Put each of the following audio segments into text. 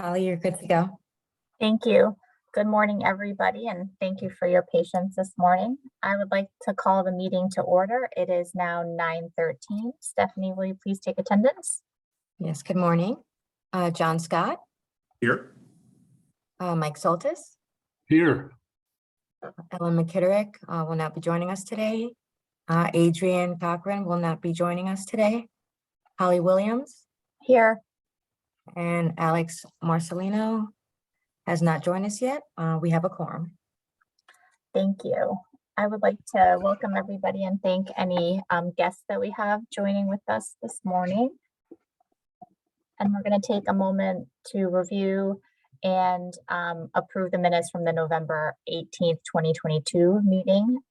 Holly, you're good to go. Thank you. Good morning, everybody, and thank you for your patience this morning. I would like to call the meeting to order. It is now 9:13. Stephanie, will you please take attendance? Yes, good morning. John Scott, Here. Mike Soltis, Here. Ellen McKitterick will not be joining us today. Adrian Cochran will not be joining us today. Holly Williams Here. and Alex Marcelino has not joined us yet. We have a quorum. Thank you. I would like to welcome everybody and thank any guests that we have joining with us this morning. And we're going to take a moment to review and approve the minutes from the November 18th, 2022 meeting.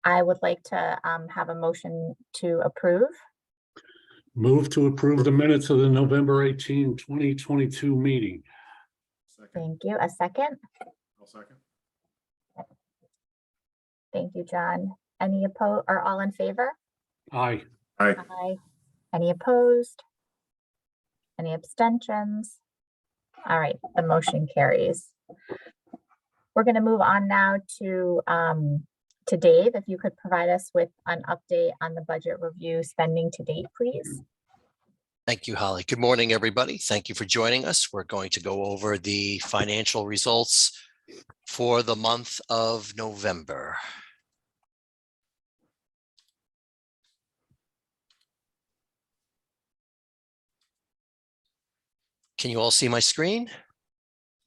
I would like to have a motion to approve. Move to approve the minutes of the November 18, 2022 meeting. Second. Thank you. A second. I'll second. Thank you, John. Any opposed or all in favor? Aye. Aye. Aye. Any opposed? Any abstentions? All right, the motion carries. We're going to move on now to Dave. If you could provide us with an update on the budget review spending to date, please. Thank you, Holly. Good morning, everybody. Thank you for joining us. We're going to go over the financial results for the month of November. Can you all see my screen?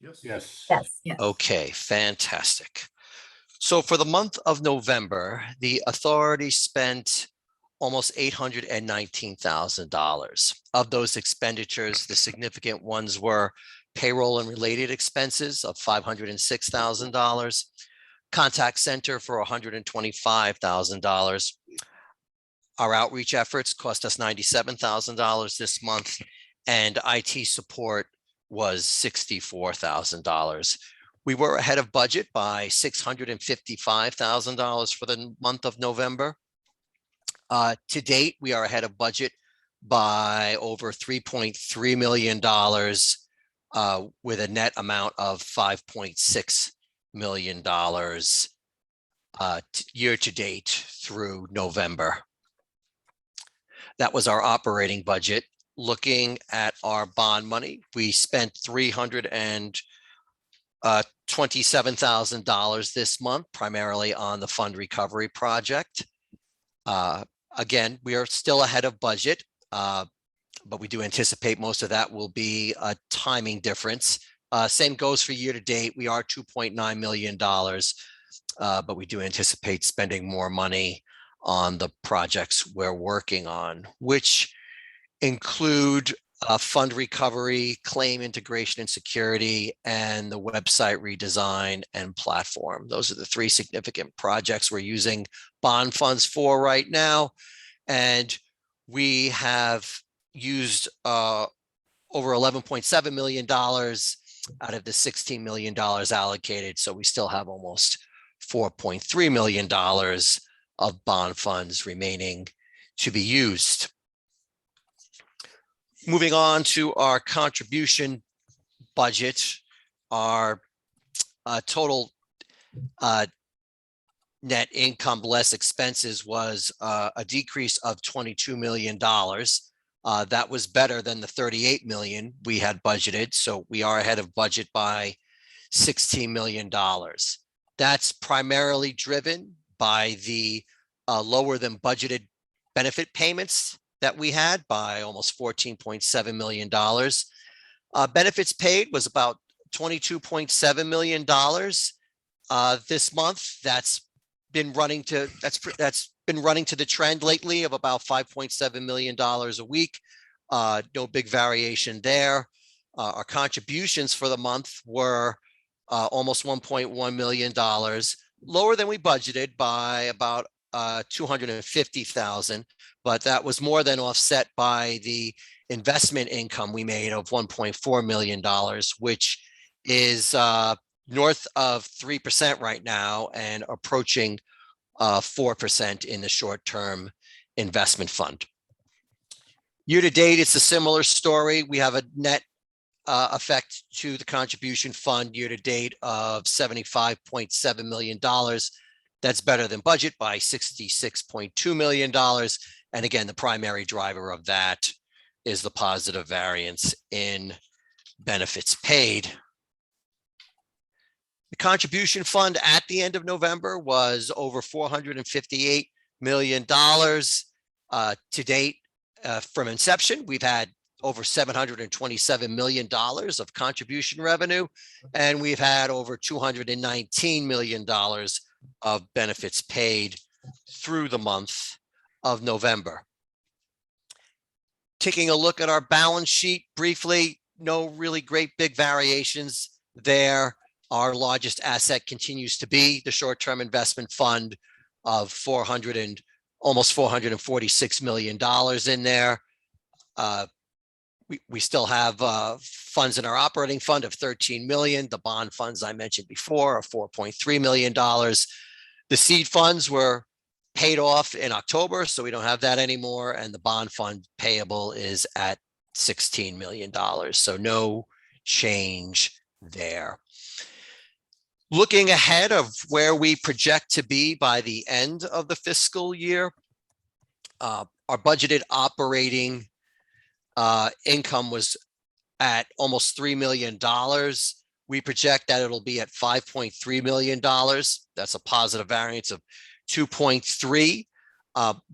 Yes. Yes. Yes. Yes. Okay, fantastic. So for the month of November, the authority spent almost $819,000. Of those expenditures, the significant ones were payroll and related expenses of $506,000, contact center for $125,000. Our outreach efforts cost us $97,000 this month, and IT support was $64,000. We were ahead of budget by $655,000 for the month of November. To date, we are ahead of budget by over $3.3 million with a net amount of $5.6 million year to date through November. That was our operating budget. Looking at our bond money, we spent $327,000 this month, primarily on the fund recovery project. Again, we are still ahead of budget, but we do anticipate most of that will be a timing difference. Same goes for year to date. We are $2.9 million, but we do anticipate spending more money on the projects we're working on, which include fund recovery, claim integration and security, and the website redesign and platform. Those are the three significant projects we're using bond funds for right now. And we have used over $11.7 million out of the $16 million allocated. So we still have almost $4.3 million of bond funds remaining to be used. Moving on to our contribution budget, our total net income less expenses was a decrease of $22 million. That was better than the $38 million we had budgeted. So we are ahead of budget by $16 million. That's primarily driven by the lower than budgeted benefit payments that we had by almost $14.7 million. Benefits paid was about $22.7 million this month. That's been running to the trend lately of about $5.7 million a week. No big variation there. Our contributions for the month were almost $1.1 million, lower than we budgeted by about $250,000, but that was more than offset by the investment income we made of $1.4 million, which is north of 3% right now and approaching 4% in the short-term investment fund. Year to date, it's a similar story. We have a net effect to the contribution fund year to date of $75.7 million. That's better than budget by $66.2 million. And again, the primary driver of that is the positive variance in benefits paid. The contribution fund at the end of November was over $458 million. To date, from inception, we've had over $727 million of contribution revenue, and we've had over $219 million of benefits paid through the month of November. Taking a look at our balance sheet briefly, no really great big variations there. Our largest asset continues to be the short-term investment fund of almost $446 million in there. We still have funds in our operating fund of $13 million. The bond funds I mentioned before are $4.3 million. The seed funds were paid off in October, so we don't have that anymore. And the bond fund payable is at $16 million. So no change there. Looking ahead of where we project to be by the end of the fiscal year, our budgeted operating income was at almost $3 million. We project that it'll be at $5.3 million. That's a positive variance of 2.3.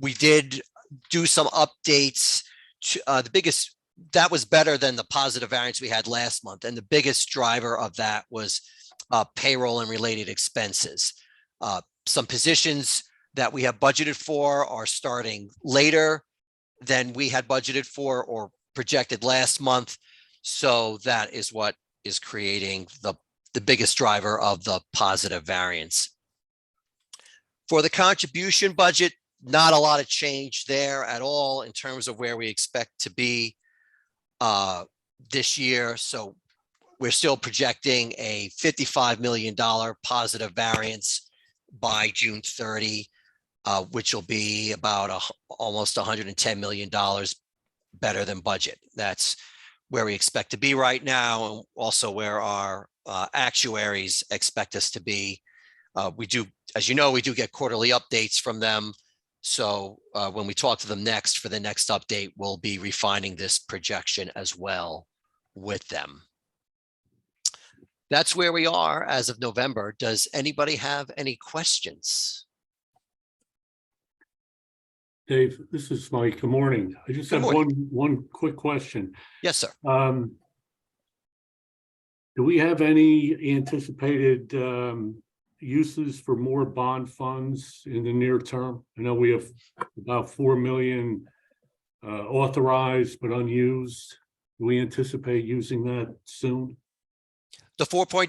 We did do some updates to that was better than the positive variance we had last month. And the biggest driver of that was payroll and related expenses. Some positions that we have budgeted for are starting later than we had budgeted for or projected last month. So that is what is creating the biggest driver of the positive variance. For the contribution budget, not a lot of change there at all in terms of where we expect to be this year. So we're still projecting a $55 million positive variance by June 30, which will be about almost $110 million better than budget. That's where we expect to be right now, and also where our actuaries expect us to be. We do, as you know, we do get quarterly updates from them. So when we talk to them next for the next update, we'll be refining this projection as well with them. That's where we are as of November. Does anybody have any questions? Dave, this is Mike. Good morning. I just Good have morning. one quick question. Yes, sir. Do we have any anticipated uses for more bond funds in the near term? I know we have about 4 million authorized but unused. Do we anticipate using that soon?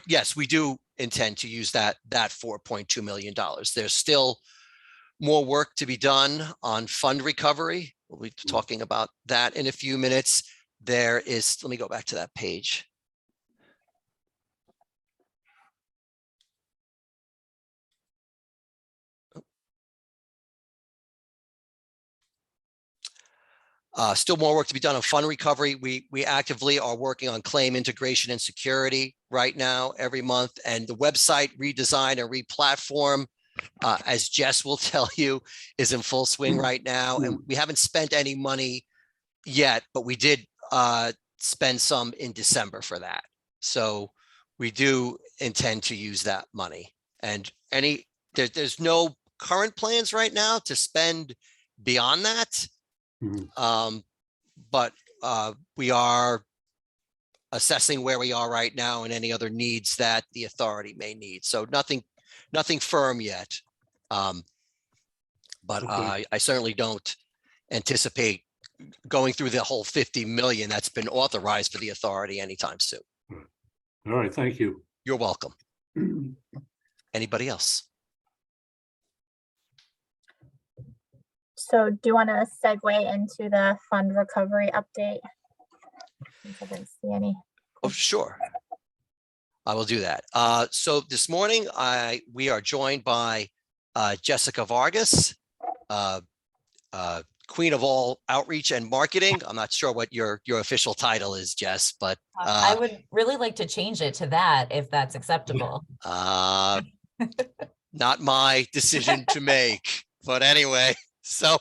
Yes, we do intend to use that $4.2 million. There's still more work to be done on fund recovery. We'll be talking about that in a few minutes. Let me go back to that page. Still more work to be done on fund recovery. We actively are working on claim integration and security right now every month, and the website redesign and replatform, as Jess will tell you, is in full swing right now. And we haven't spent any money yet, but we did spend some in December for that. So we do intend to use that money. And there's no current plans right now to spend beyond that. But we are assessing where we are right now and any other needs that the authority may need. So nothing firm yet. But Okay. I certainly don't anticipate going through the whole 50 million that's been authorized for the authority anytime soon. All right, thank you. You're welcome. Anybody else? So do you want to segue into the fund recovery update? Since I didn't see any. Oh, sure. I will do that. So this morning, we are joined by Jessica Vargas, queen of all outreach and marketing. I'm not sure what your official title is, Jess, but I would really like to change it to that if that's acceptable. not my decision to make. But anyway, so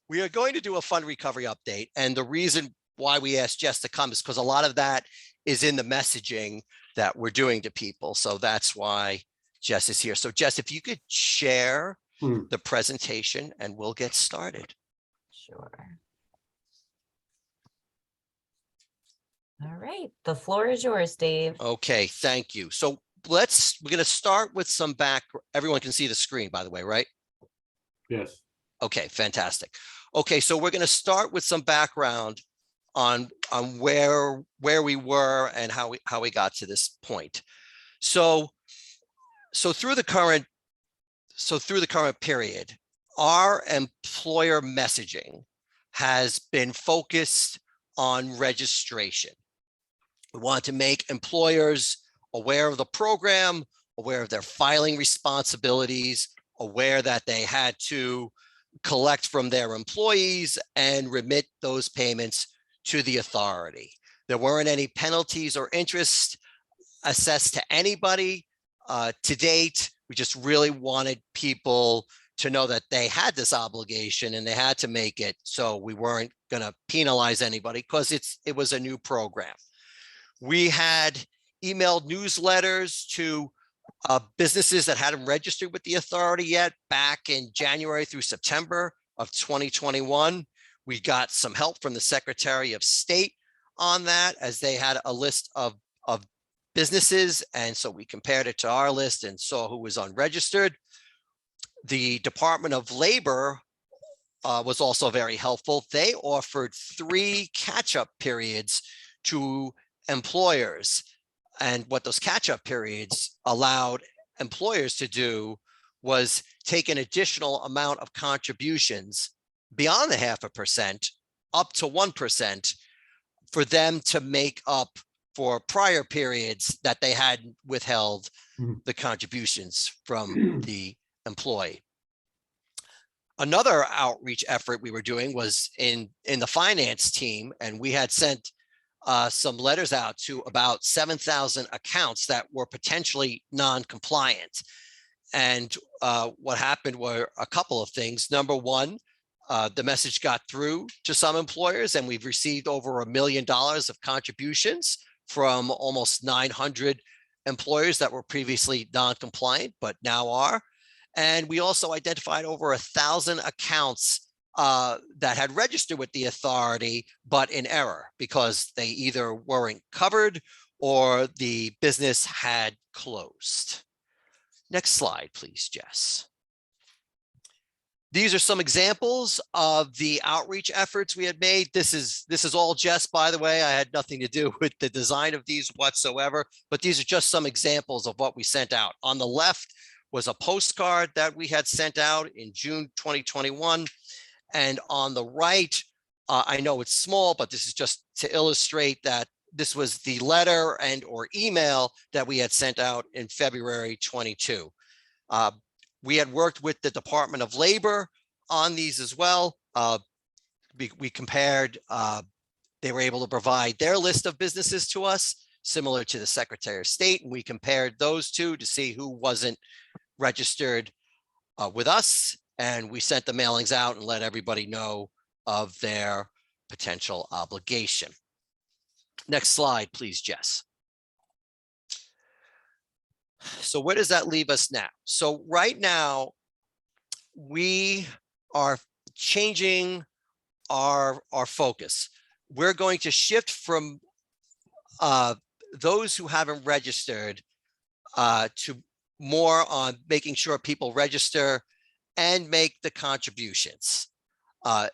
we are going to do a fund recovery update. And the reason why we asked Jess to come is because a lot of that is in the messaging that we're doing to people. So that's why Jess is here. So Jess, if you could share the presentation and we'll get started. Sure. All right, the floor is yours, Dave. Okay, thank you. So we're going to start with some everyone can see the screen, by the way, right? Yes. Okay, fantastic. Okay, so we're going to start with some background on where we were and how we got to this point. So through the current period, our employer messaging has been focused on registration. We want to make employers aware of the program, aware of their filing responsibilities, aware that they had to collect from their employees and remit those payments to the authority. There weren't any penalties or interest assessed to anybody to date. We just really wanted people to know that they had this obligation and they had to make it. So we weren't going to penalize anybody because it was a new program. We had emailed newsletters to businesses that hadn't registered with the authority yet back in January through September of 2021. We got some help from the Secretary of State on that as they had a list of businesses. And so we compared it to our list and saw who was unregistered. The Department of Labor was also very helpful. They offered 3 catch-up periods to employers. And what those catch-up periods allowed employers to do was take an additional amount of contributions beyond the 0.5% up to 1% for them to make up for prior periods that they had withheld the contributions from the employee. Another outreach effort we were doing was in the finance team, and we had sent some letters out to about 7,000 accounts that were potentially non-compliant. And what happened were a couple of things. Number one, the message got through to some employers, and we've received over $1 million of contributions from almost 900 employers that were previously non-compliant, but now are. And we also identified over 1,000 accounts that had registered with the authority, but in error because they either weren't covered or the business had closed. Next slide, please, Jess. These are some examples of the outreach efforts we had made. This is all Jess, by the way. I had nothing to do with the design of these whatsoever, but these are just some examples of what we sent out. On the left was a postcard that we had sent out in June 2021. And on the right, I know it's small, but this is just to illustrate that this was the letter and or email that we had sent out in February 22. We had worked with the Department of Labor on these as well. We compared, they were able to provide their list of businesses to us, similar to the Secretary of State. And we compared those two to see who wasn't registered with us. And we sent the mailings out and let everybody know of their potential obligation. Next slide, please, Jess. So where does that leave us now? So right now, we are changing our focus. We're going to shift from those who haven't registered to more on making sure people register and make the contributions.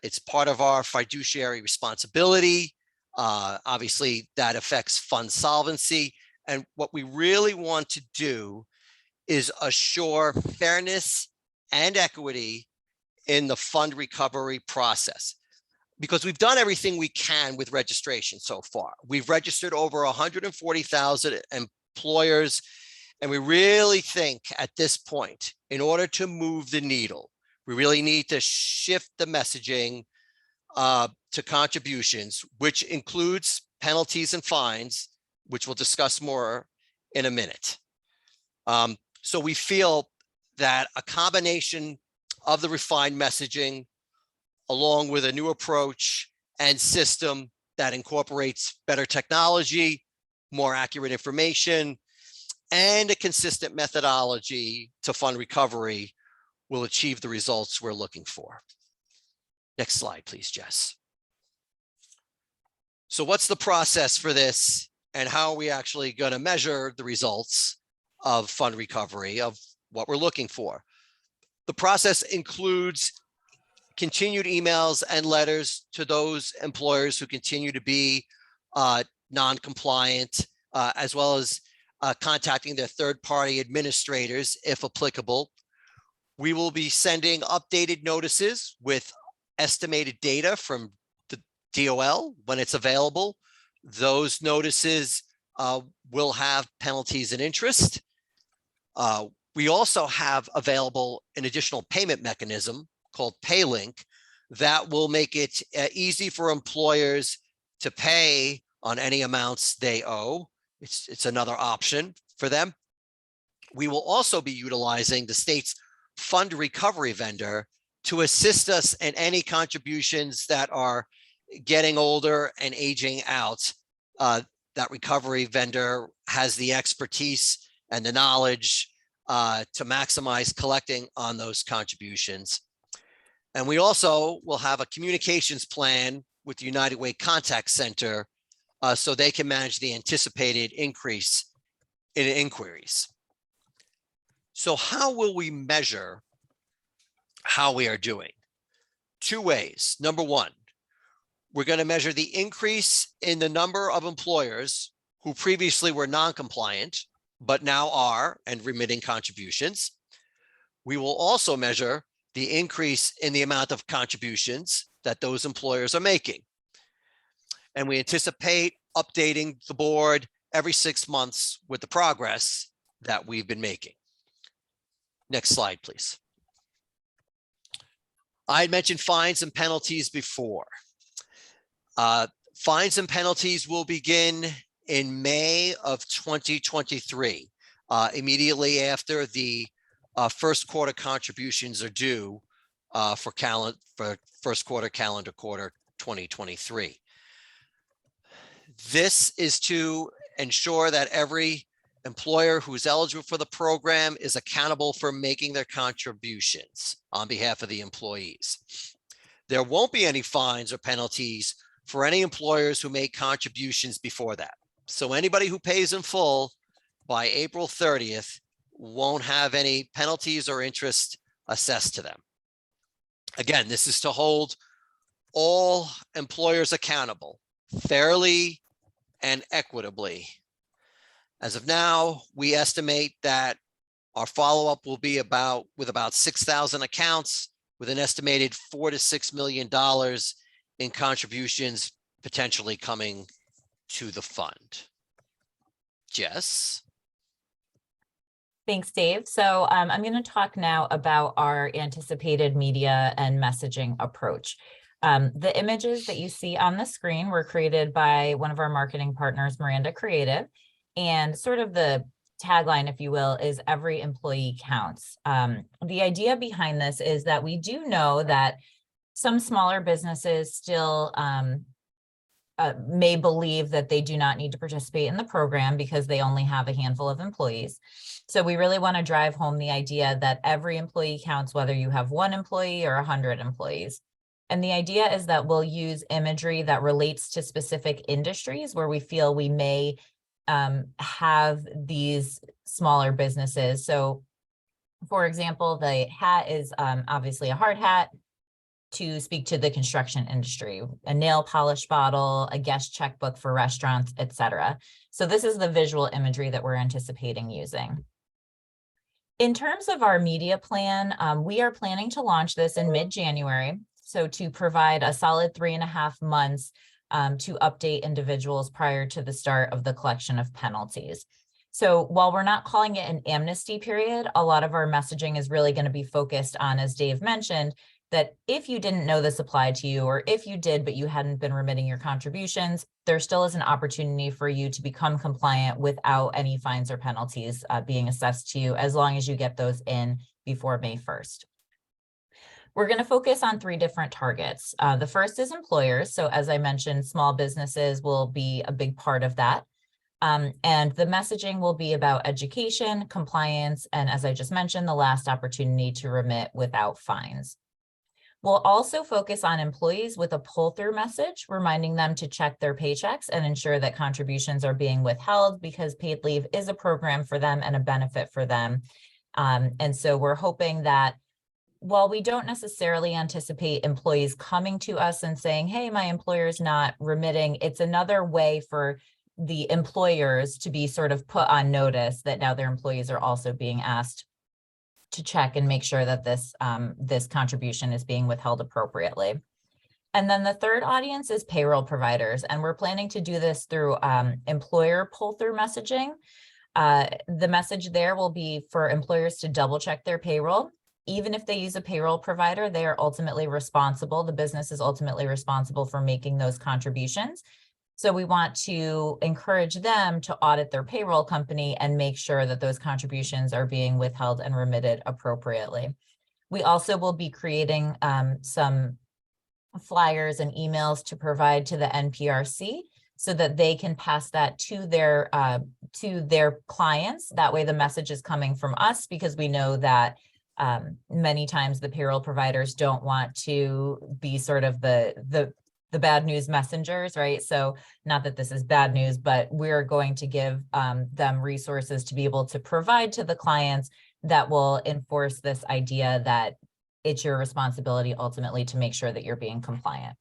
It's part of our fiduciary responsibility. Obviously, that affects fund solvency. And what we really want to do is assure fairness and equity in the fund recovery process, because we've done everything we can with registration so far. We've registered over 140,000 employers, and we really think at this point, in order to move the needle, we really need to shift the messaging to contributions, which includes penalties and fines, which we'll discuss more in a minute. So we feel that a combination of the refined messaging, along with a new approach and system that incorporates better technology, more accurate information, and a consistent methodology to fund recovery will achieve the results we're looking for. Next slide, please, Jess. So what's the process for this, and how are we actually going to measure the results of fund recovery, of what we're looking for? The process includes continued emails and letters to those employers who continue to be non-compliant, as well as contacting their third-party administrators if applicable. We will be sending updated notices with estimated data from the DOL when it's available. Those notices will have penalties and interest. We also have available an additional payment mechanism called PayLink that will make it easy for employers to pay on any amounts they owe. It's another option for them. We will also be utilizing the state's fund recovery vendor to assist us in any contributions that are getting older and aging out. That recovery vendor has the expertise and the knowledge to maximize collecting on those contributions. And we also will have a communications plan with the United Way Contact Center so they can manage the anticipated increase in inquiries. So how will we measure how we are doing? Two ways. Number one, we're going to measure the increase in the number of employers who previously were non-compliant, but now are and remitting contributions. We will also measure the increase in the amount of contributions that those employers are making. And we anticipate updating the board every 6 months with the progress that we've been making. Next slide, please. I had mentioned fines and penalties before. Fines and penalties will begin in May of 2023, immediately after the first quarter contributions are due for first quarter calendar quarter 2023. This is to ensure that every employer who's eligible for the program is accountable for making their contributions on behalf of the employees. There won't be any fines or penalties for any employers who make contributions before that. So anybody who pays in full by April 30th won't have any penalties or interest assessed to them. Again, this is to hold all employers accountable fairly and equitably. As of now, we estimate that our follow-up will be with about 6,000 accounts with an estimated $4 to $6 million in contributions potentially coming to the fund. Jess? Thanks, Dave. So I'm going to talk now about our anticipated media and messaging approach. The images that you see on the screen were created by one of our marketing partners, Miranda Creative, and sort of the tagline, if you will, is every employee counts. The idea behind this is that we do know that some smaller businesses still may believe that they do not need to participate in the program because they only have a handful of employees. So we really want to drive home the idea that every employee counts, whether you have 1 employee or 100 employees. And the idea is that we'll use imagery that relates to specific industries where we feel we may have these smaller businesses. So for example, the hat is obviously a hard hat to speak to the construction industry, a nail polish bottle, a guest checkbook for restaurants, etc. So this is the visual imagery that we're anticipating using. In terms of our media plan, we are planning to launch this in mid-January. So to provide a solid 3.5 months to update individuals prior to the start of the collection of penalties. So while we're not calling it an amnesty period, a lot of our messaging is really going to be focused on, as Dave mentioned, that if you didn't know this applied to you, or if you did, but you hadn't been remitting your contributions, there still is an opportunity for you to become compliant without any fines or penalties being assessed to you, as long as you get those in before May 1st. We're going to focus on 3 different targets. The first is employers. So as I mentioned, small businesses will be a big part of that. And the messaging will be about education, compliance, and as I just mentioned, the last opportunity to remit without fines. We'll also focus on employees with a pull-through message, reminding them to check their paychecks and ensure that contributions are being withheld, because paid leave is a program for them and a benefit for them. And so we're hoping that while we don't necessarily anticipate employees coming to us and saying, hey, my employer's not remitting, it's another way for the employers to be sort of put on notice that now their employees are also being asked to check and make sure that this contribution is being withheld appropriately. And then the third audience is payroll providers, and we're planning to do this through employer pull-through messaging. The message there will be for employers to double check their payroll. Even if they use a payroll provider, they are ultimately responsible. The business is ultimately responsible for making those contributions. So we want to encourage them to audit their payroll company and make sure that those contributions are being withheld and remitted appropriately. We also will be creating some flyers and emails to provide to the NPRC so that they can pass that to their clients. That way the message is coming from us, because we know that many times the payroll providers don't want to be sort of the bad news messengers, right? So not that this is bad news, but we're going to give them resources to be able to provide to the clients that will enforce this idea that it's your responsibility ultimately to make sure that you're being compliant.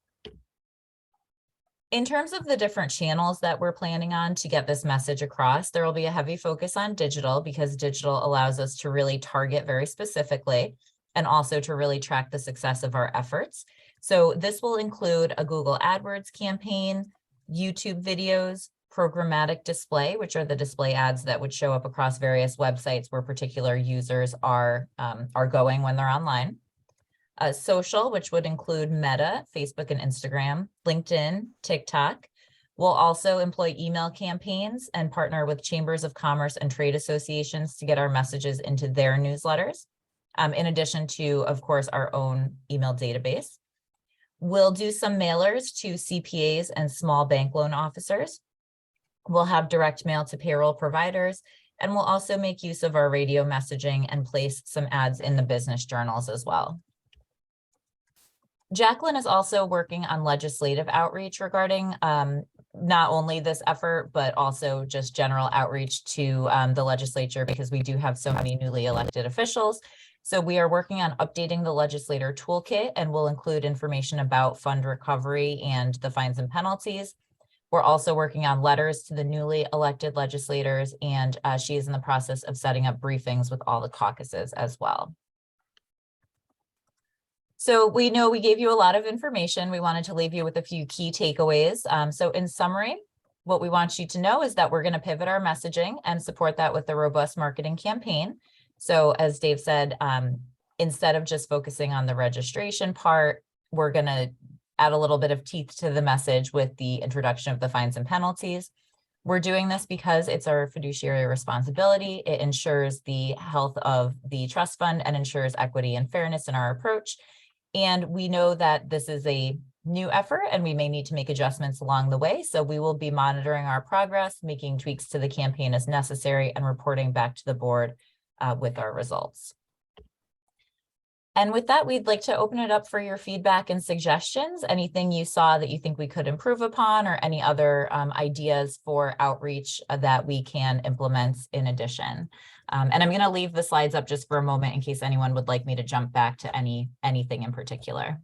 In terms of the different channels that we're planning on to get this message across, there will be a heavy focus on digital, because digital allows us to really target very specifically and also to really track the success of our efforts. So this will include a Google AdWords campaign, YouTube videos, programmatic display, which are the display ads that would show up across various websites where particular users are going when they're online. Social, which would include Meta, Facebook and Instagram, LinkedIn, TikTok. We'll also employ email campaigns and partner with chambers of commerce and trade associations to get our messages into their newsletters, in addition to, of course, our own email database. We'll do some mailers to CPAs and small bank loan officers. We'll have direct mail to payroll providers, and we'll also make use of our radio messaging and place some ads in the business journals as well. Jacqueline is also working on legislative outreach regarding not only this effort, but also just general outreach to the legislature, because we do have so many newly elected officials. So we are working on updating the legislator toolkit, and will include information about fund recovery and the fines and penalties. We're also working on letters to the newly elected legislators, and she is in the process of setting up briefings with all the caucuses as well. So we know we gave you a lot of information. We wanted to leave you with a few key takeaways. So in summary, what we want you to know is that we're going to pivot our messaging and support that with a robust marketing campaign. So as Dave said, instead of just focusing on the registration part, we're going to add a little bit of teeth to the message with the introduction of the fines and penalties. We're doing this because it's our fiduciary responsibility. It ensures the health of the trust fund and ensures equity and fairness in our approach. And we know that this is a new effort and we may need to make adjustments along the way. So we will be monitoring our progress, making tweaks to the campaign as necessary, and reporting back to the board with our results. And with that, we'd like to open it up for your feedback and suggestions. Anything you saw that you think we could improve upon, or any other ideas for outreach that we can implement in addition. And I'm going to leave the slides up just for a moment in case anyone would like me to jump back to anything in particular.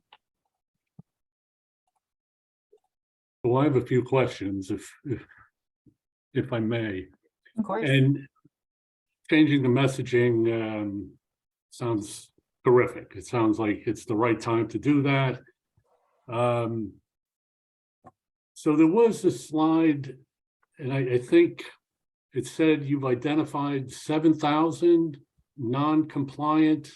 Well, I have a few questions, if I may. Of course. And changing the messaging sounds terrific. It sounds like it's the right time to do that. So there was a slide, and I think it said you've identified 7,000 non-compliant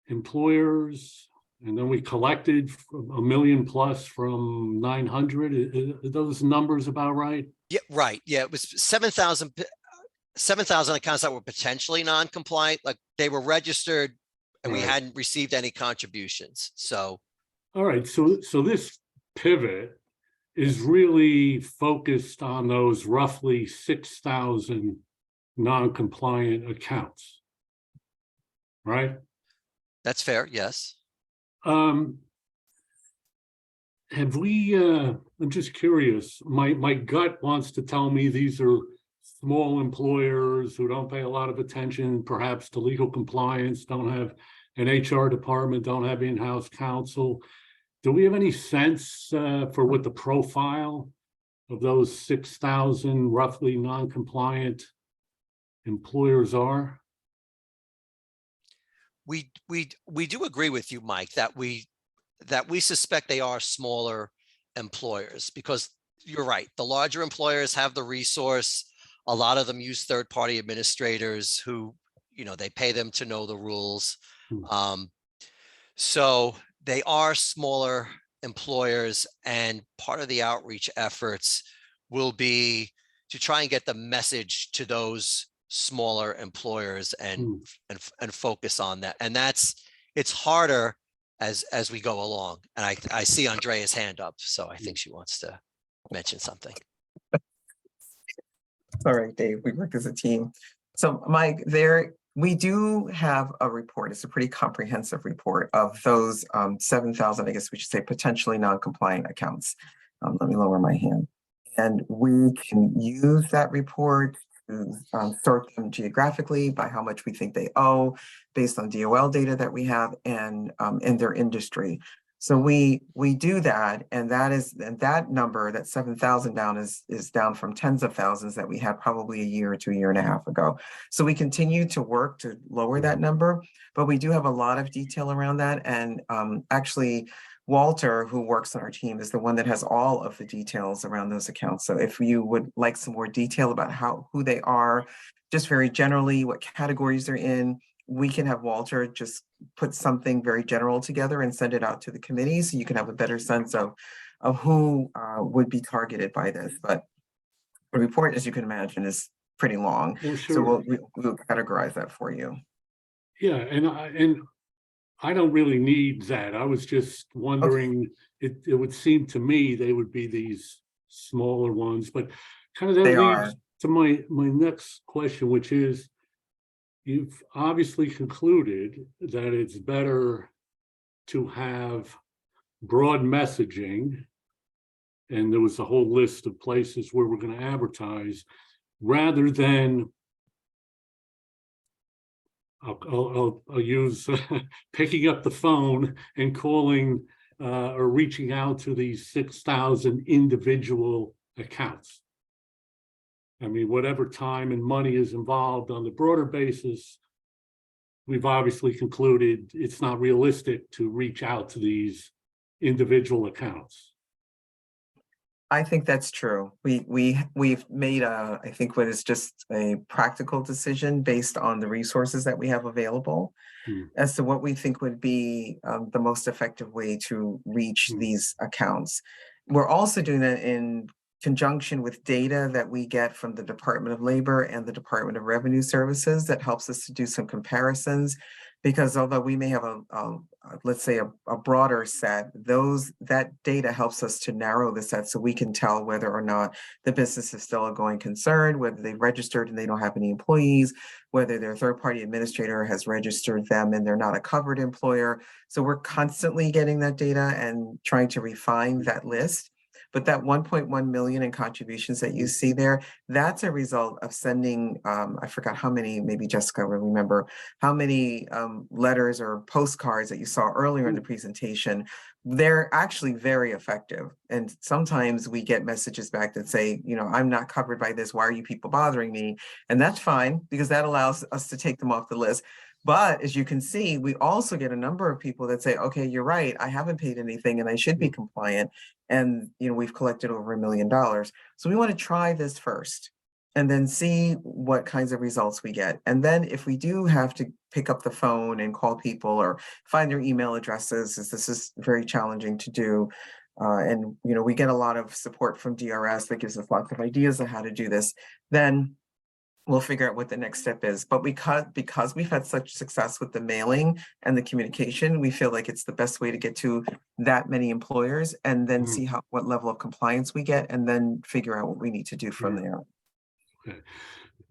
employers, and then we collected a million plus from 900. Are those numbers about right? Yeah, right. Yeah, it was 7,000 accounts that were potentially non-compliant, like they were registered and we Right. hadn't received any contributions. So All right, so this pivot is really focused on those roughly 6,000 non-compliant accounts, right? that's fair. Yes. Have we, I'm just curious, my gut wants to tell me these are small employers who don't pay a lot of attention, perhaps to legal compliance, don't have an HR department, don't have in-house counsel. Do we have any sense for what the profile of those 6,000 roughly non-compliant employers are? We do agree with you, Mike, that we suspect they are smaller employers, because you're right. The larger employers have the resource. A lot of them use third-party administrators who, they pay them to know the rules. So they are smaller employers, and part of the outreach efforts will be to try and get the message to those smaller employers and focus on that. And it's harder as we go along. And I see Andrea's hand up, so I think she wants to mention something. All right, Dave, we work as a team. So Mike, we do have a report. It's a pretty comprehensive report of those 7,000, I guess we should say, potentially non-compliant accounts. Let me lower my hand. And we can use that report to sort them geographically by how much we think they owe based on DOL data that we have and in their industry. So we do that, and that number, that 7,000 down is down from tens of thousands that we had probably a year to a year and a half ago. So we continue to work to lower that number, but we do have a lot of detail around that. And actually, Walter, who works on our team, is the one that has all of the details around those accounts. So if you would like some more detail about who they are, just very generally, what categories they're in, we can have Walter just put something very general together and send it out to the committee so you can have a better sense of who would be targeted by this. But the report, as you can imagine, is pretty long. Well, sure. So we'll categorize that for you. Yeah, and I don't really need that. I was just wondering, it would seem to me they would be these smaller ones, but kind of that They leads are. to my next question, which is, you've obviously concluded that it's better to have broad messaging, and there was a whole list of places where we're going to advertise, rather than I'll use picking up the phone and calling or reaching out to these 6,000 individual accounts. I mean, whatever time and money is involved on the broader basis, we've obviously concluded it's not realistic to reach out to these individual accounts. I think that's true. We've made I think what is just a practical decision based on the resources that we have available as to what we think would be the most effective way to reach these accounts. We're also doing that in conjunction with data that we get from the Department of Labor and the Department of Revenue Services that helps us to do some comparisons, because although we may have let's say a broader set, that data helps us to narrow the set so we can tell whether or not the business is still a going concern, whether they've registered and they don't have any employees, whether their third-party administrator has registered them and they're not a covered employer. So we're constantly getting that data and trying to refine that list. But that 1.1 million in contributions that you see there, that's a result of sending, I forgot how many, maybe Jessica will remember, how many letters or postcards that you saw earlier in the presentation. They're actually very effective. And sometimes we get messages back that say, I'm not covered by this. Why are you people bothering me? And that's fine, because that allows us to take them off the list. But as you can see, we also get a number of people that say, okay, you're right, I haven't paid anything and I should be compliant. And we've collected over $1 million. So we want to try this first. and then see what kinds of results we get. And then if we do have to pick up the phone and call people or find their email addresses, as this is very challenging to do. And we get a lot of support from DRS that gives us lots of ideas on how to do this, then we'll figure out what the next step is. But because we've had such success with the mailing and the communication, we feel like it's the best way to get to that many employers and then see what level of compliance we get and then figure out what we need to do from there. Okay.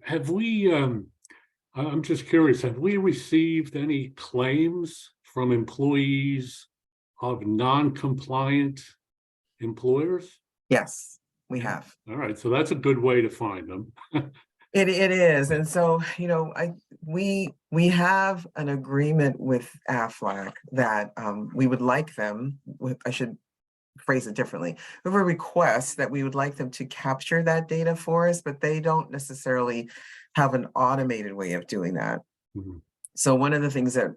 Have we, I'm just curious, have we received any claims from employees of non-compliant employers? Yes, we have. All right, so that's a good way to find them. It is. And so, we have an agreement with AFLAC that we would like them, I should phrase it differently. We have a request that we would like them to capture that data for us, but they don't necessarily have an automated way of doing that. Mhm. So one of the things that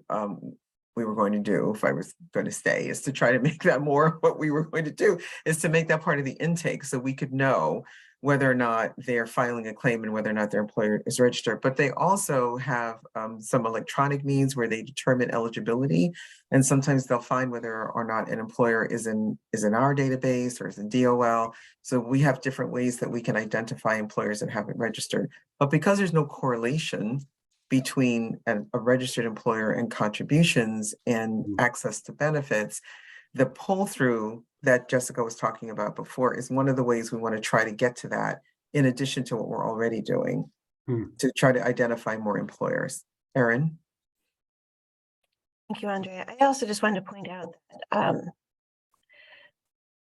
we were going to do, if I was going to stay, is to try to make that more what we were going to do, is to make that part of the intake so we could know whether or not they're filing a claim and whether or not their employer is registered. But they also have some electronic means where they determine eligibility. And sometimes they'll find whether or not an employer is in our database or is in DOL. So we have different ways that we can identify employers that haven't registered. But because there's no correlation between a registered employer and contributions and access to benefits, the pull through that Jessica was talking about before is one of the ways we want to try to get to that, in addition to what we're already doing, to try to identify more employers. Erin? Thank you, Andrea. I also just wanted to point out that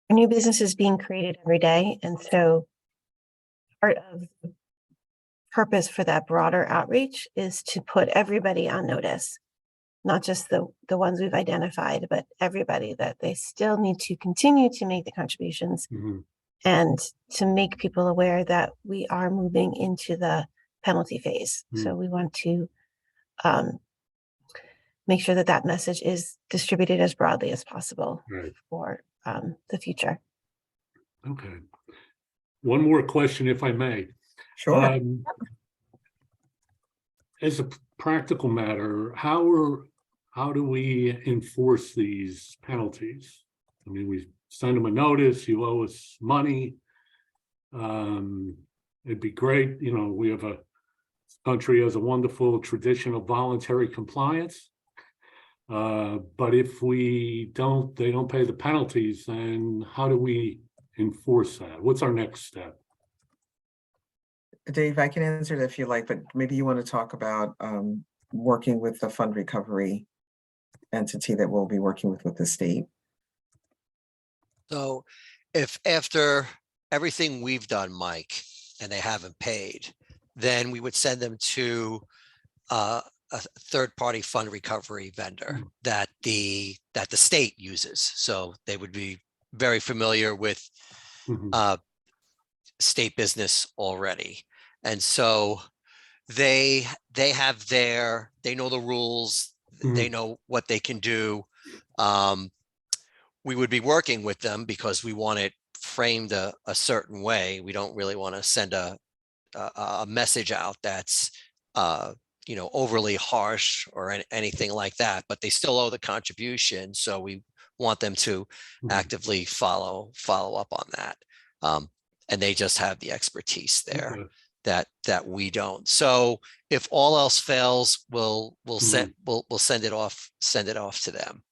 a new business is being created every day. And so part of the purpose for that broader outreach is to put everybody on notice, not just the ones we've identified, but everybody, that they still need to continue to make the contributions and to make people aware that we are moving into the penalty phase. So we want to make sure that that message is distributed as broadly as possible for the future. Okay. One more question, if I may. Sure. As a practical matter, how do we enforce these penalties? I mean, we send them a notice, you owe us money. It'd be great, we have country has a wonderful tradition of voluntary compliance. But if they don't pay the penalties, then how do we enforce that? What's our next step? Dave, I can answer that if you like, but maybe you want to talk about working with the fund recovery entity that we'll be working with the state. So if after everything we've done, Mike, and they haven't paid, then we would send them to a third-party fund recovery vendor that the state uses. So they would be very familiar with state business already. And so they know the rules, they know what they can do. We would be working with them because we want it framed a certain way. We don't really want to send a message out that's overly harsh or anything like that, but they still owe the contribution. So we want them to actively follow up on that. And they just have the expertise there that we don't. So if all else fails, we'll send it off to them.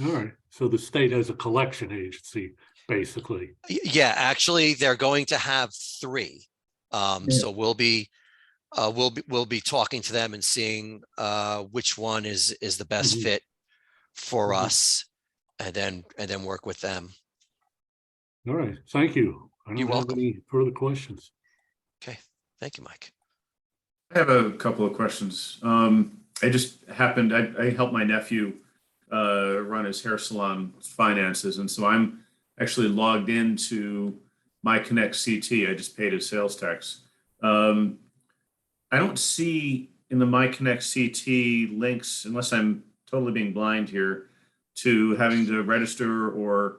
All right. So the state has a collection agency, basically. Yeah, actually, they're going to have 3. So we'll be talking to them and seeing which one is the best fit for us, and then work with them. All right. Thank you. I don't You're have welcome. any further questions. Okay. Thank you, Mike. I have a couple of questions. I just happened, I helped my nephew run his hair salon finances. And so I'm actually logged into My Connect CT. I just paid his sales tax. I don't see in the My Connect CT links, unless I'm totally being blind here, to having to register or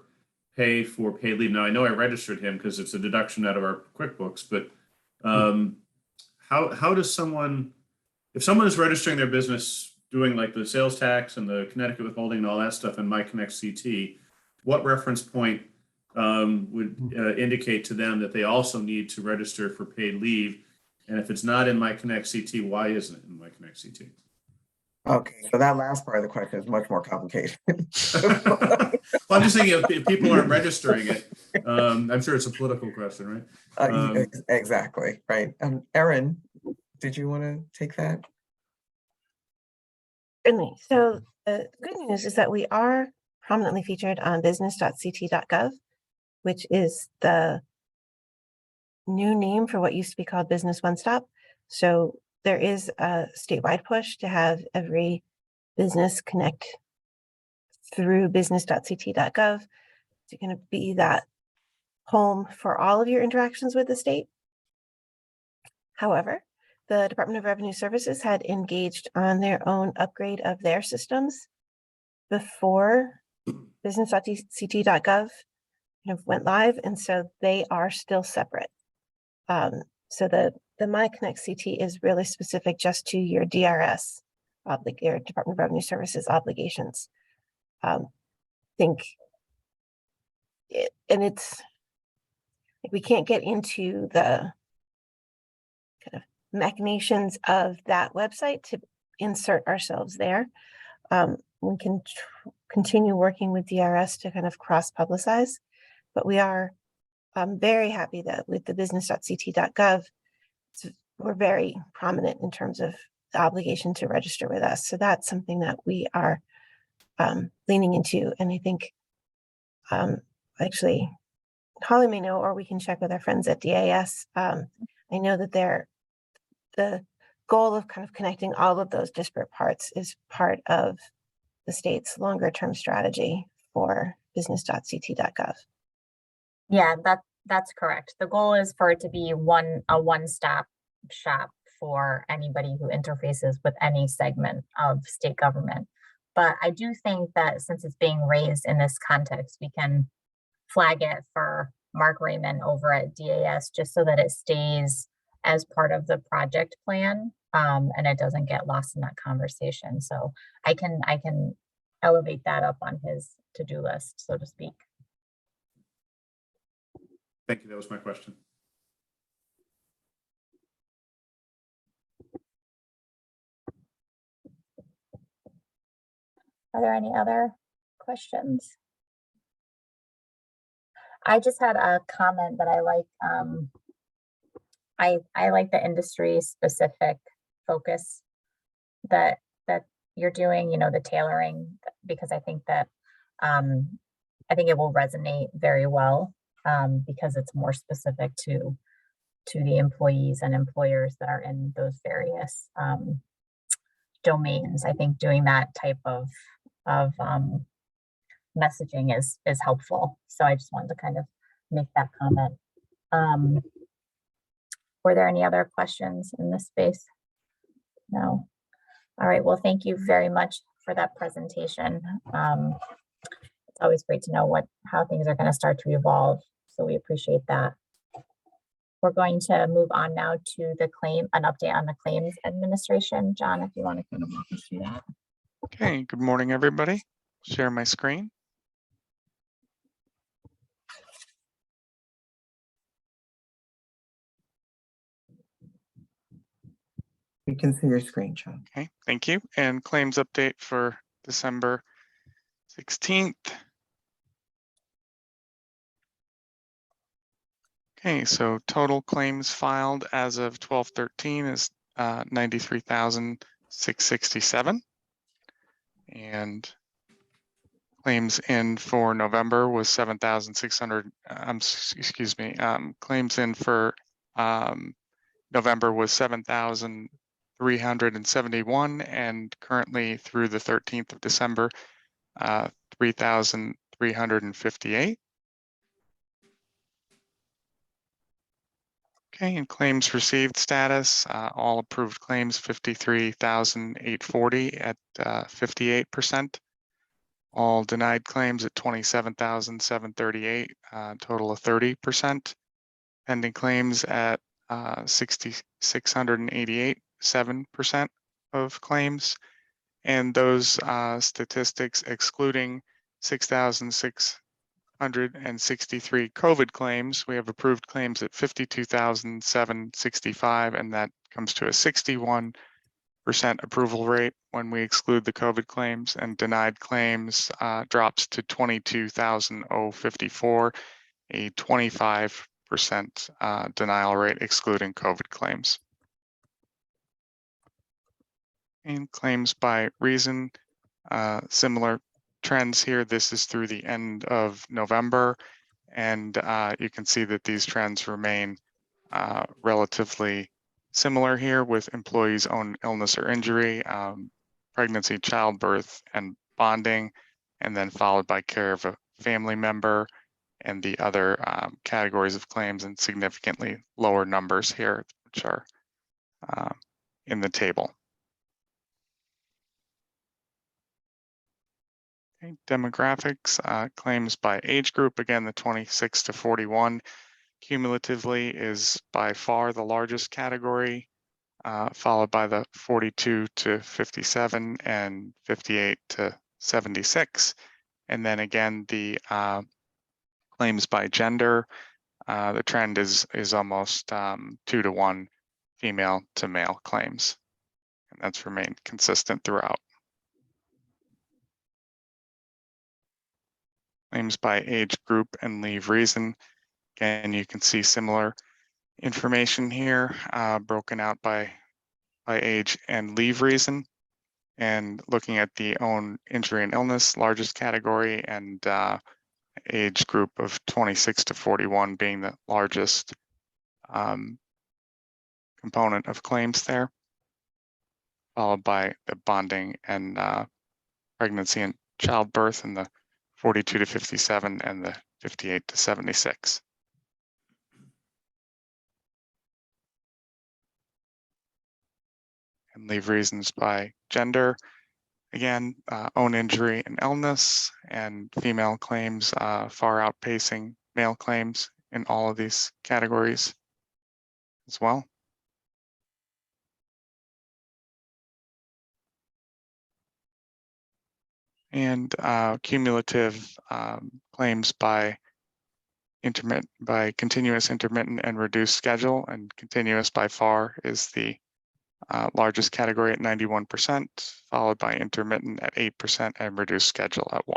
pay for paid leave. Now, I know I registered him because it's a deduction out of our QuickBooks, but how does someone, if someone is registering their business, doing like the sales tax and the Connecticut withholding and all that stuff in MyConnect CT, what reference point would indicate to them that they also need to register for paid leave? And if it's not in MyConnect CT, why isn't it in MyConnect CT? Okay, so that last part of the question is much more complicated. Well, I'm just thinking if people aren't registering it, I'm sure it's a political question, right? Exactly, right. Erin, did you want to take that? Certainly. So the good news is that we are prominently featured on business.ct.gov, which is the new name for what used to be called Business One Stop. So there is a statewide push to have every business connect through business.ct.gov. It's going to be that home for all of your interactions with the state. However, the Department of Revenue Services had engaged on their own upgrade of their systems before business.ct.gov kind of went live, and so they are still separate. So the MyConnect CT is really specific just to your DRS, your Department of Revenue Services obligations. It's we can't get into the kind of machinations of that website to insert ourselves there. We can continue working with DRS to kind of cross publicize, but we are very happy that with the business.ct.gov, we're very prominent in terms of the obligation to register with us. So that's something that we are leaning into. And I think actually Holly may know, or we can check with our friends at DAS. I know that the goal of kind of connecting all of those disparate parts is part of the state's longer term strategy for business.ct.gov. Yeah, that's correct. The goal is for it to be a one-stop shop for anybody who interfaces with any segment of state government. But I do think that since it's being raised in this context, we can flag it for Mark Raymond over at DAS just so that it stays as part of the project plan and it doesn't get lost in that conversation. So I can elevate that up on his to-do list, so to speak. Thank you. That was my question. Are there any other questions? I just had a comment that I like. I like the industry specific focus that you're doing, the tailoring, because I think that I think it will resonate very well because it's more specific to the employees and employers that are in those various domains. I think doing that type of messaging is helpful. So I just wanted to kind of make that comment. Were there any other questions in this space? No. All right. Well, thank you very much for that presentation. It's always great to know how things are going to start to evolve. So we appreciate that. We're going to move on now to an update on the claims administration. John, if you want to kind of walk us through that. Okay, good morning, everybody. Share my screen. We can see your screen, John. Okay, thank you. And claims update for December 16th. Okay, so total claims filed as of 12/13 is 93,667. And claims in for November was 7,600. Excuse me. Claims in for November was 7,371, and currently through the 13th of December, 3,358. Okay, and claims received status, all approved claims 53,840 at 58%. All denied claims at 27,738, total of 30%. Pending claims at 6,688, 7% of claims. And those statistics excluding 6,663 COVID claims. We have approved claims at 52,765, and that comes to a 61% approval rate when we exclude the COVID claims, and denied claims drops to 22,054, a 25% denial rate excluding COVID claims. And claims by reason, similar trends here. This is through the end of November, and you can see that these trends remain relatively similar here, with employees' own illness or injury, pregnancy, childbirth, and bonding, and then followed by care of a family member and the other categories of claims, and significantly lower numbers here, which are in the table. Okay, demographics, claims by age group, again, the 26 to 41 cumulatively is by far the largest category, followed by the 42 to 57 and 58 to 76. And then again, the claims by gender, the trend is almost 2 to 1 female to male claims. And that's remained consistent throughout. Claims by age group and leave reason. Again, you can see similar information here, broken out by age and leave reason. And looking at the own injury and illness, largest category, and age group of 26 to 41 being the largest component of claims there, followed by the bonding and pregnancy and childbirth, and the 42 to 57 and the 58 to 76. And leave reasons by gender. Again, own injury and illness, and female claims far outpacing male claims in all of these categories as well. And cumulative claims by continuous, intermittent, and reduced schedule. And continuous by far is the largest category at 91%, followed by intermittent at 8% and reduced schedule at 1%.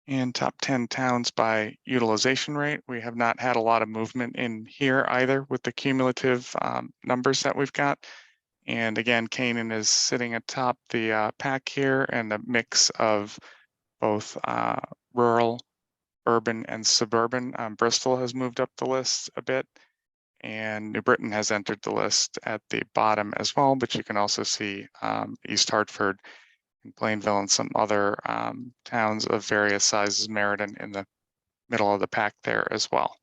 And top 10 towns by utilization rate. We have not had a lot of movement in here either with the cumulative numbers that we've got. And again, Canaan is sitting atop the pack here, and a mix of both rural, urban, and suburban. Bristol has moved up the list a bit, and New Britain has entered the list at the bottom as well, but you can also see East Hartford and Plainville and some other towns of various sizes, Meriden in the middle of the pack there as well.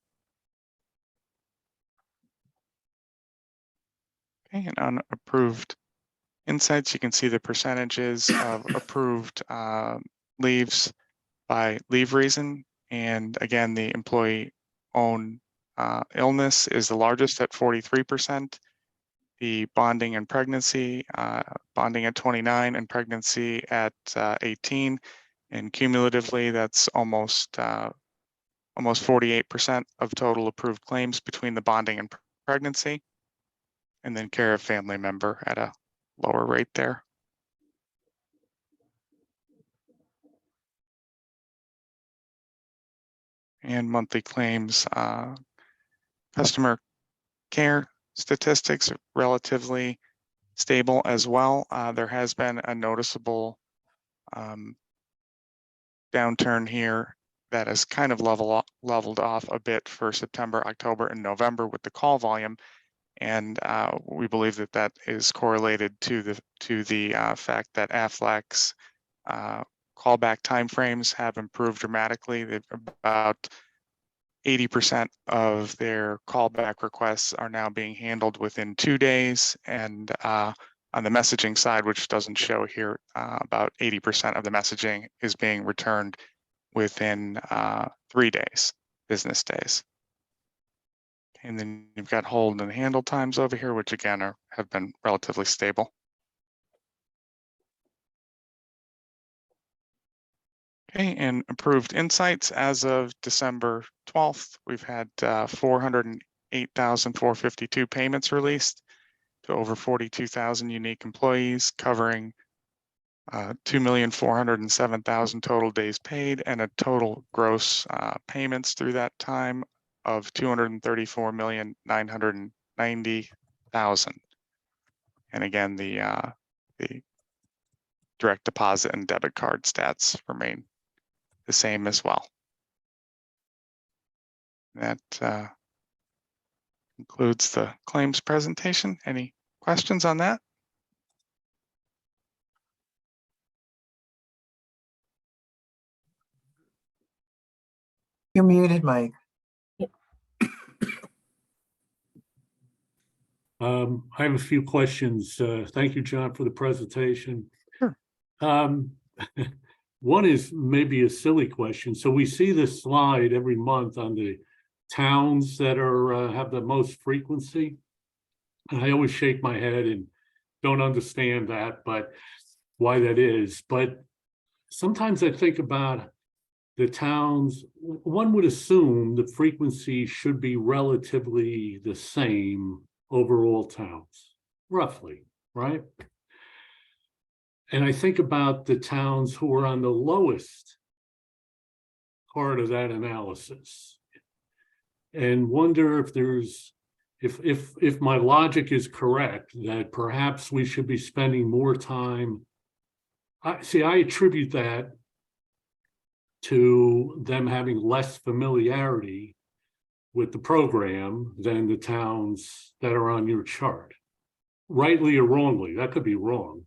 Okay, and unapproved insights, you can see the percentages of approved leaves by leave reason. And again, the employee own illness is the largest at 43%. The bonding and pregnancy, bonding at 29 and pregnancy at 18. And cumulatively, that's almost 48% of total approved claims between the bonding and pregnancy. And then care of family member at a lower rate there. And monthly claims, customer care statistics are relatively stable as well. There has been a noticeable downturn here that has kind of leveled off a bit for September, October, and November with the call volume. And we believe that that is correlated to the fact that Aflac's callback timeframes have improved dramatically. They've about 80% of their callback requests are now being handled within 2 days. And on the messaging side, which doesn't show here, about 80% of the messaging is being returned within 3 days, business days. And then you've got hold and handle times over here, which again have been relatively stable. Okay, and approved insights as of December 12th, we've had 408,452 payments released to over 42,000 unique employees, covering 2,407,000 total days paid, and a total gross payments through that time of 234,990,000. And again, the direct deposit and debit card stats remain the same as well. That concludes the claims presentation. Any questions on that? You're muted, Mike. I have a few questions. Thank you, John, for the presentation. Sure. One is maybe a silly question. So we see this slide every month on the towns that are have the most frequency. And I always shake my head and don't understand that, but why that is. But sometimes I think about the towns, one would assume the frequency should be relatively the same over all towns, roughly, right? And I think about the towns who are on the lowest part of that analysis and wonder if there's, if my logic is correct, that perhaps we should be spending more time. I attribute that to them having less familiarity with the program than the towns that are on your chart. Rightly or wrongly, that could be wrong.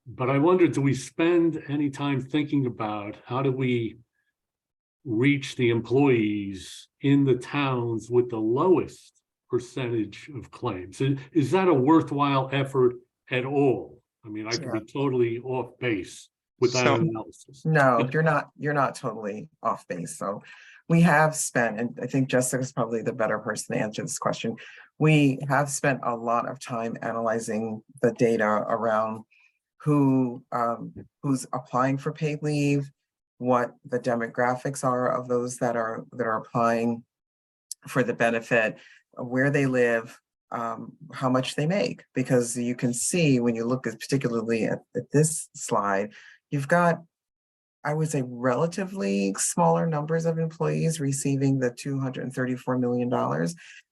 But I wonder, do we spend any time thinking about how do we reach the employees in the towns with the lowest percentage of claims? Is that a worthwhile effort at all? I mean, I could be totally off base with that analysis. No, you're not totally off base. So we have spent, and I think Jessica's probably the better person to answer this question. We have spent a lot of time analyzing the data around who's applying for paid leave, what the demographics are of those that are applying for the benefit, where they live, how much they make. Because you can see when you look at particularly at this slide, you've got, I would say, relatively smaller numbers of employees receiving the $234 million.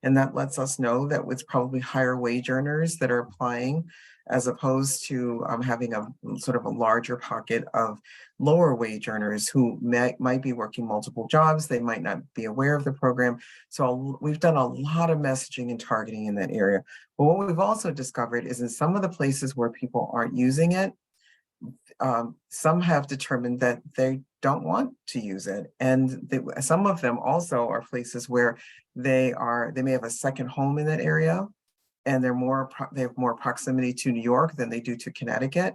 And that lets us know that it's probably higher wage earners that are applying, as opposed to having a sort of a larger pocket of lower wage earners who might be working multiple jobs. They might not be aware of the program. So we've done a lot of messaging and targeting in that area. But what we've also discovered is in some of the places where people aren't using it, some have determined that they don't want to use it. And some of them also are places where they may have a second home in that area, and they have more proximity to New York than they do to Connecticut.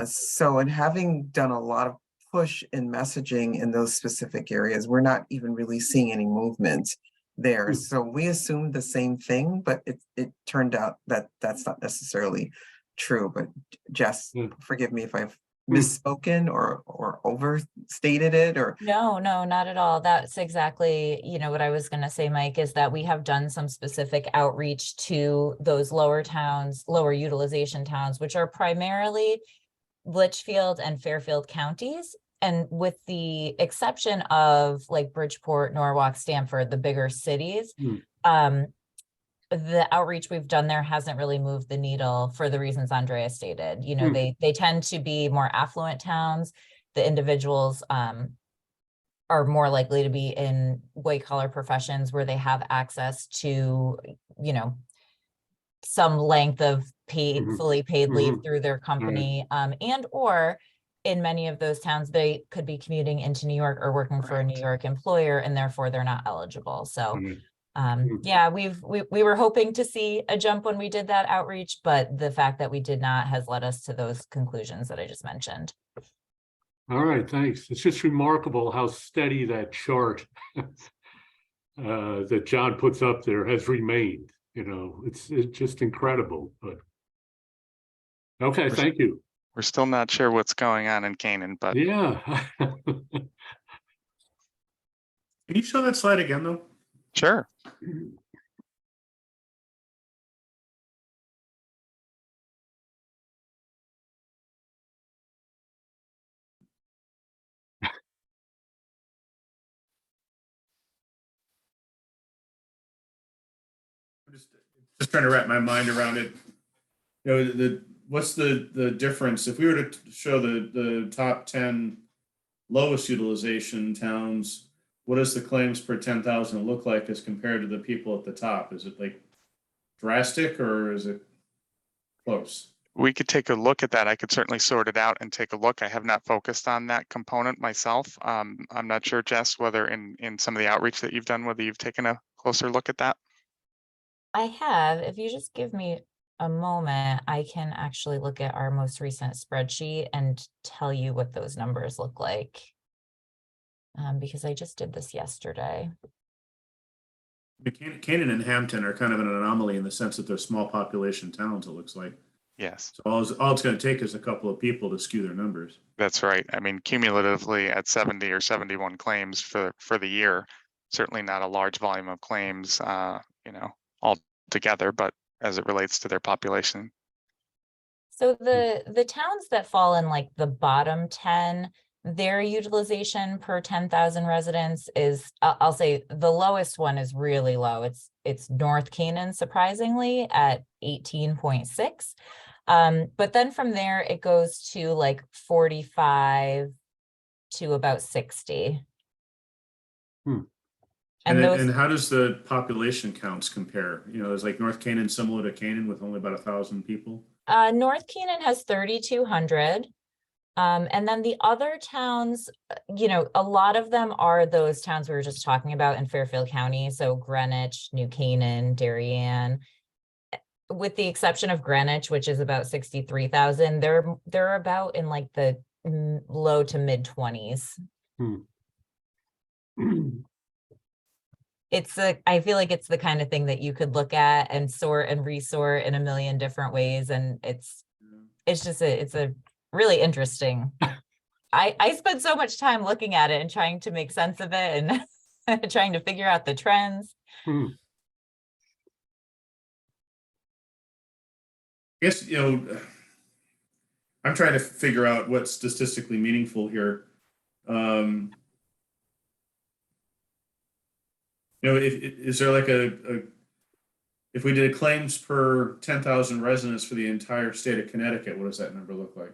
So in having done a lot of push in messaging in those specific areas, we're not even really seeing any movement there. So we assumed the same thing, but it turned out that that's not necessarily true. But Jess, forgive me if I've misspoken or overstated it, or No, not at all. That's exactly, what I was going to say, Mike, is that we have done some specific outreach to those lower towns, lower utilization towns, which are primarily Litchfield and Fairfield counties. And with the exception of like Bridgeport, Norwalk, Stamford, the bigger cities, the outreach we've done there hasn't really moved the needle for the reasons Andrea stated. They tend to be more affluent towns. The individuals are more likely to be in white collar professions where they have access to, some length of fully paid leave through their company, and or in many of those towns, they could be commuting into New York or working for a New York employer, and therefore they're not eligible. So yeah, we were hoping to see a jump when we did that outreach, but the fact that we did not has led us to those conclusions that I just mentioned. All right, thanks. It's just remarkable how steady that chart that John puts up there has remained. You know, it's just incredible. But okay, We're- thank you. We're still not sure what's going on in Canaan, but Yeah. Can you show that slide again, though? sure. I'm just trying to wrap my mind around it. You know, what's the difference if we were to show the top 10 lowest utilization towns? What does the claims per 10,000 look like as compared to the people at the top? Is it like drastic or is it close? We could take a look at that. I could certainly sort it out and take a look. I have not focused on that component myself. I'm not sure, Jess, whether in some of the outreach that you've done, whether you've taken a closer look at that. I have, if you just give me a moment, I can actually look at our most recent spreadsheet and tell you what those numbers look like. Because I just did this yesterday. Canaan and Hampton are kind of an anomaly in the sense that they're small population towns, it looks like. Yes, So all it's going to take is a couple of people to skew their numbers. that's right. I mean, cumulatively at 70 or 71 claims for the year, certainly not a large volume of claims, you know, all together, but as it relates to their population. So the towns that fall in like the bottom 10, their utilization per 10,000 residents is, I'll say the lowest one is really low. It's North Canaan, surprisingly, at 18.6. But then from there, it goes to like 45 to about 60. Hmm. And those, And how does the population counts compare? You know, is like North Canaan similar to Canaan with only about 1,000 people? North Canaan has 3,200. And then the other towns, you know, a lot of them are those towns we were just talking about in Fairfield County. So Greenwich, New Canaan, Darien, with the exception of Greenwich, which is about 63,000, they're about in like the low to mid 20s. I feel like it's the kind of thing that you could look at and sort and resort in a million different ways. And it's a really interesting. I spent so much time looking at it and trying to make sense of it and trying to figure out the trends. I guess, you know, I'm trying to figure out what's statistically meaningful here. You know, is there like if we did claims per 10,000 residents for the entire state of Connecticut, what does that number look like?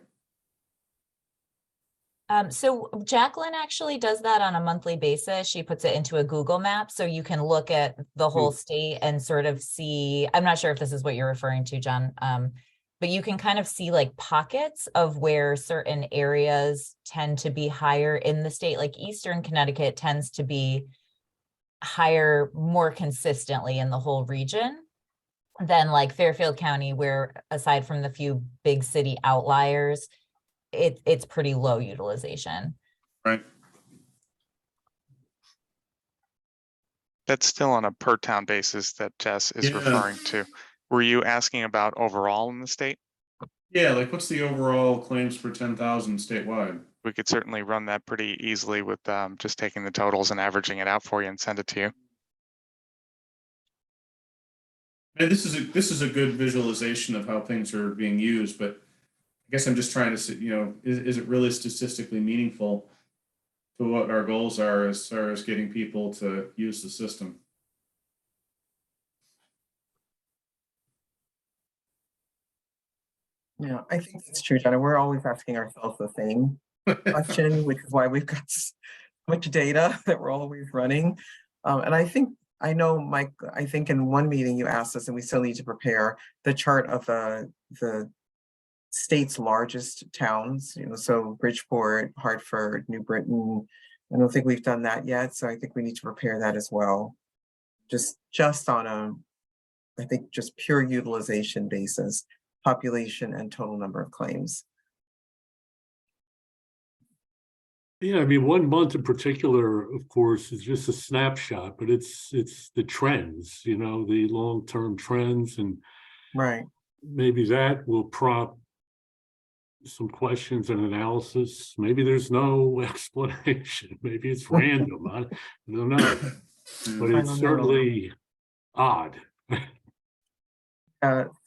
So Jacqueline actually does that on a monthly basis. She puts it into a Google map so you can look at the whole state and sort of see, I'm not sure if this is what you're referring to, John, but you can kind of see like pockets of where certain areas tend to be higher in the state. Like Eastern Connecticut tends to be higher more consistently in the whole region than like Fairfield County, where aside from the few big city outliers, it's pretty low utilization. Right. That's still on a per town basis that Jess is referring to. Were you asking about overall in the state? Yeah, like what's the overall claims per 10,000 statewide? We could certainly run that pretty easily with just taking the totals and averaging it out for you and send it to you. And this is a good visualization of how things are being used, but I guess I'm just trying to see, you know, is it really statistically meaningful to what our goals are as far as getting people to use the system? Yeah, I think it's true, Jenna. We're always asking ourselves the same question, which is why we've got so much data that we're always running. And I know, Mike, I think in one meeting you asked us, and we still need to prepare the chart of the state's largest towns, you know, so Bridgeport, Hartford, New Britain. I don't think we've done that yet, so I think we need to prepare that as well. Just on I think just pure utilization basis, population and total number of claims. Yeah, I mean, 1 month in particular, of course, is just a snapshot, but it's the trends, the long-term trends, and Right. maybe that will prompt some questions and analysis. Maybe there's no explanation. Maybe it's random. I don't know, but I it's don't know. certainly odd.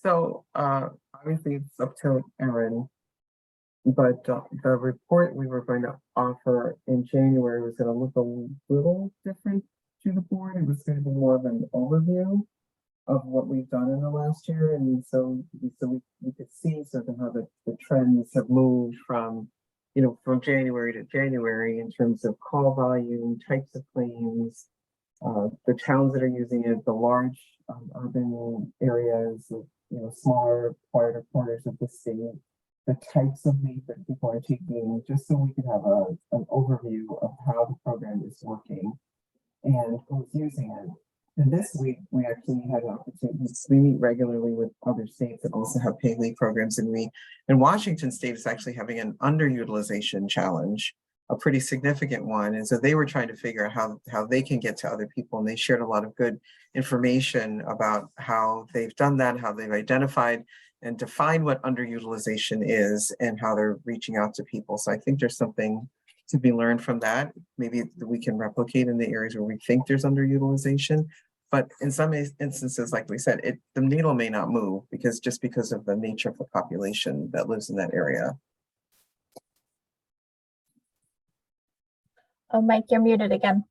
So obviously it's up to Erin, but the report we were going to offer in January was going to look a little different to the board. It was going to be more of an overview of what we've done in the last year, and so we could see sort of how the trends have moved from from January to January in terms of call volume, types of claims, the towns that are using it, the large urban areas, smaller, quieter corners of the state, the types of leave that people are taking, just so we could have an overview of how the program is working and who's using it. And this week, we actually had an opportunity. We meet regularly with other states that also have paid leave programs, and Washington State is actually having an underutilization challenge, a pretty significant one. And so they were trying to figure out how they can get to other people, and they shared a lot of good information about how they've done that, how they've identified and defined what underutilization is, and how they're reaching out to people. So I think there's something to be learned from that. Maybe we can replicate in the areas where we think there's underutilization. But in some instances, like we said, the needle may not move because of the nature of the population that lives in that area. Oh, Mike, you're muted again.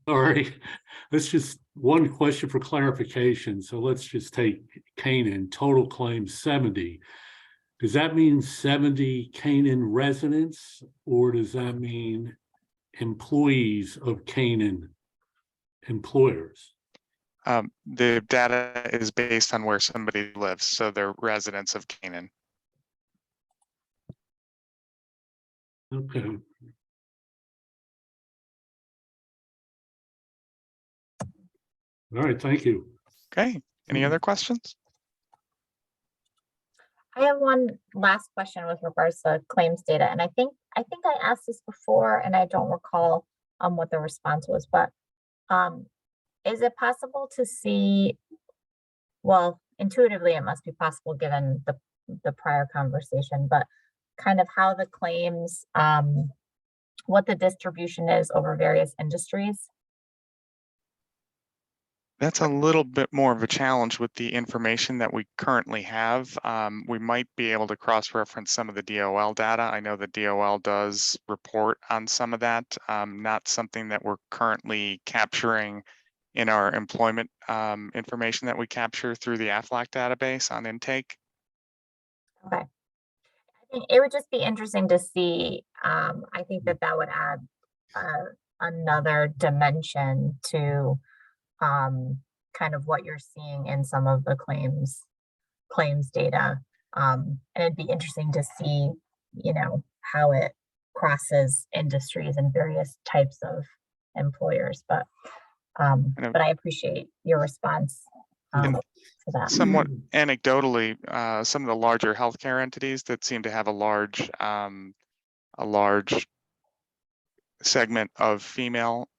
Sorry, let's just one question for clarification. So let's just take Canaan, total claims 70. Does that mean 70 Canaan residents, or does that mean employees of Canaan employers? The data is based on where somebody lives, so they're residents of Canaan. Okay. All right, thank you. Okay, any other questions? I have one last question with regards to claims data, and I think I asked this before, and I don't recall what the response was, but is it possible to see? Well, intuitively, it must be possible given the prior conversation, but kind of how the claims, what the distribution is over various industries. That's a little bit more of a challenge with the information that we currently have. We might be able to cross-reference some of the DOL data. I know the DOL does report on some of that, not something that we're currently capturing in our employment information that we capture through the AFLAC database on intake. Okay. I think it would just be interesting to see. I think that would add another dimension to kind of what you're seeing in some of the claims data. And it'd be interesting to see, how it crosses industries and various types of employers. But I appreciate your response to that. Somewhat anecdotally, some of the larger healthcare entities that seem to have a large segment of female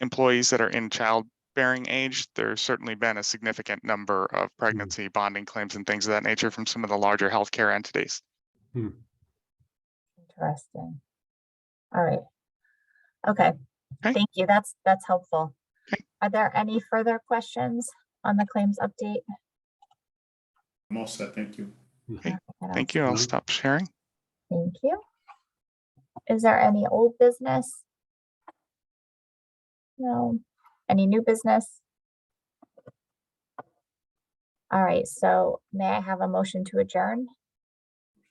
employees that are in childbearing age, there's certainly been a significant number of pregnancy bonding claims and things of that nature from some of the larger healthcare entities. Interesting. All right. Okay. Okay. Thank you. That's helpful. Okay. Are there any further questions on the claims update? I'm all set, thank you. Okay. Thank you. I'll stop sharing. Thank you. Is there any old business? No. Any new business? All right. So may I have a motion to adjourn?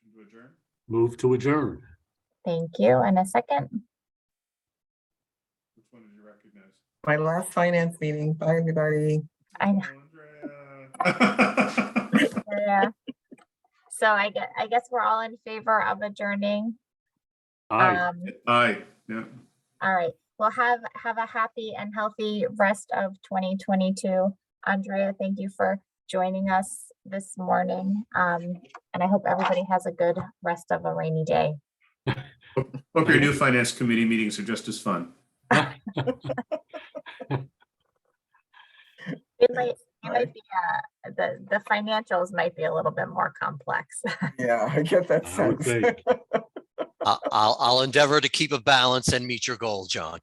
Motion to adjourn? Move to adjourn. Thank you. And a second? Which one did you recognize? My last finance meeting. Bye, everybody. I know. Andrea. Yeah. So I guess we're all in favor of adjourning. Aye. Aye, yeah. All right. Well, have a happy and healthy rest of 2022. Andrea, thank you for joining us this morning. And I hope everybody has a good rest of a rainy day. Hope your new finance committee meetings are just as fun. It might be, the financials might be a little bit more complex. Yeah, I get that I would sense. think. I'll endeavor to keep a balance and meet your goal, John.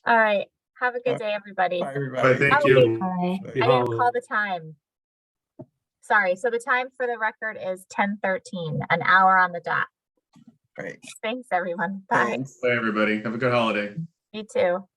All right, have a good day, everybody. Bye, Bye, everybody. thank you. Bye. Happy I didn't holidays. call the time. Sorry, so the time for the record is 10:13, an hour on the dot. Great. Thanks, everyone. Bye. Thanks. Bye, everybody. Have a good holiday. You too.